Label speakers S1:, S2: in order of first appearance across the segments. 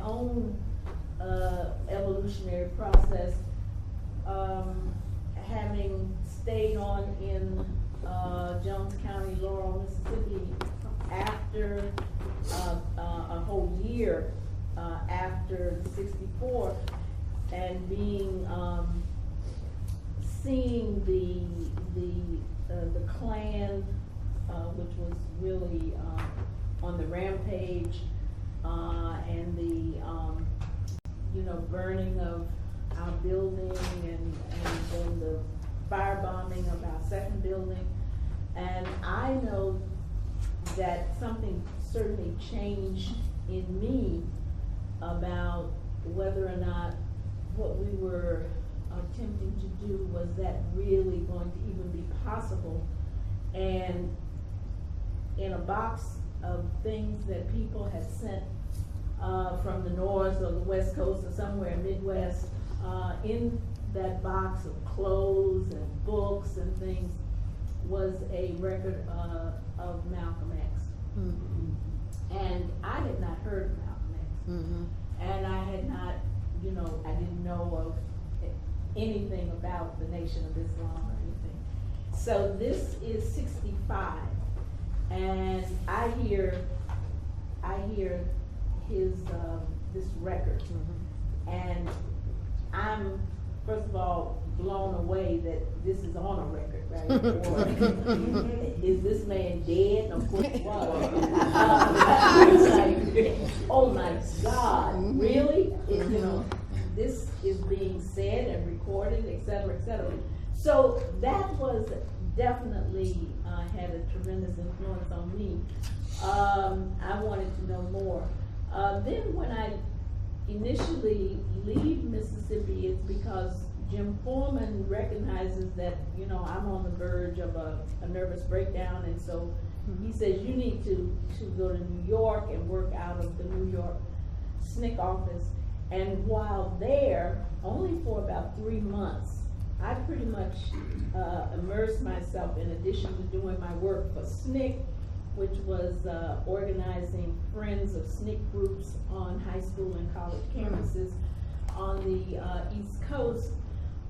S1: own evolutionary process, having stayed on in Jones County, Laurel, Mississippi, after a whole year after '64, and being seeing the Klan, which was really on the rampage, and the burning of our building, and then the firebombing of our second building. And I know that something certainly changed in me about whether or not what we were attempting to do was that really going to even be possible. And in a box of things that people had sent from the North or the West Coast or somewhere Midwest, in that box of clothes and books and things was a record of Malcolm X. Mm-hmm. And I had not heard of Malcolm X. Mm-hmm. And I had not, I didn't know of anything about the Nation of Islam or anything. So this is 65, and I hear his this record, mm-hmm. and I'm first of all blown away that this is on a record, right? Or is this man dead? Of course he was. Like, oh my God, really? This is being said and recorded, et cetera, et cetera. So that was definitely had a tremendous influence on me. I wanted to know more. Then when I initially leave Mississippi, it's because Jim Foreman recognizes that, I'm on the verge of a nervous breakdown, and so he says, you need to go to New York and work out of the New York SNCC office. And while there, only for about 3 months, I pretty much immersed myself, in addition to doing my work for SNCC, which was organizing Friends of SNCC groups on high school and college campuses on the East Coast.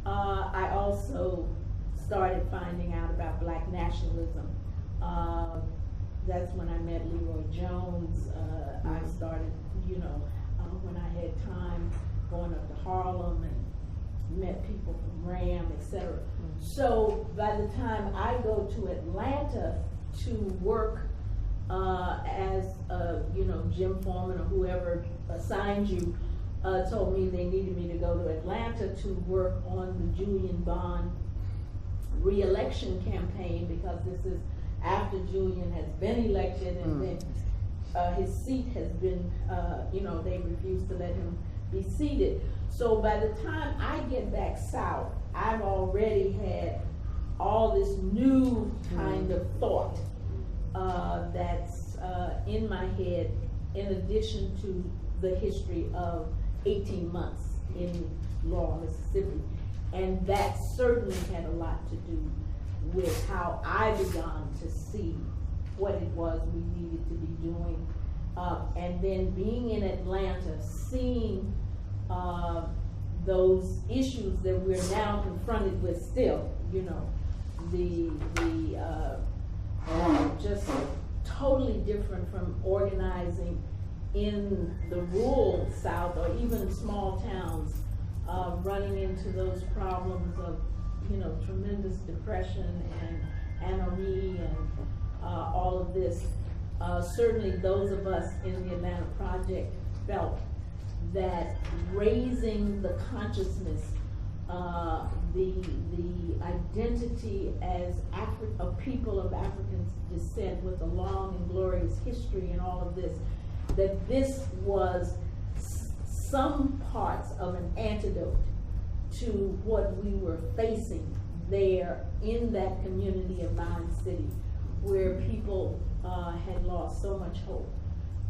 S1: I also started finding out about Black nationalism. That's when I met Leroy Jones. I started, when I had time, going up to Harlem and met people from RAM, etc. Mm-hmm. So by the time I go to Atlanta to work as Jim Foreman or whoever assigned you told me they needed me to go to Atlanta to work on the Julian Bond re-election campaign, because this is after Julian has been elected, and then his seat has been, they refused to let him be seated. So by the time I get back south, I've already had all this new kind of thought that's in my head, in addition to the history of 18 months in Laurel, Mississippi. And that certainly had a lot to do with how I began to see what it was we needed to be doing. And then being in Atlanta, seeing those issues that we're now confronted with still, just totally different from organizing in the rural South or even small towns, running into those problems of, tremendous depression and anomie and all of this. Certainly those of us in the Atlanta Project felt that raising the consciousness, the identity as a people of African descent with a long and glorious history and all of this, that this was some parts of an antidote to what we were facing there in that community of Vine City, where people had lost so much hope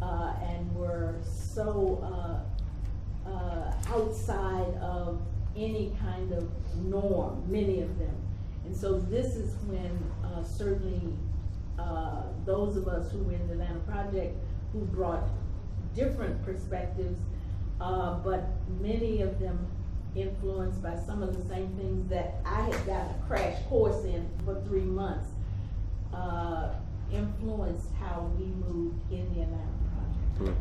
S1: and were so outside of any kind of norm, many of them. And so this is when certainly those of us who were in the Atlanta Project, who brought different perspectives, but many of them influenced by some of the same things that I had gotten a crash course in for 3 months, influenced how we moved in the Atlanta project.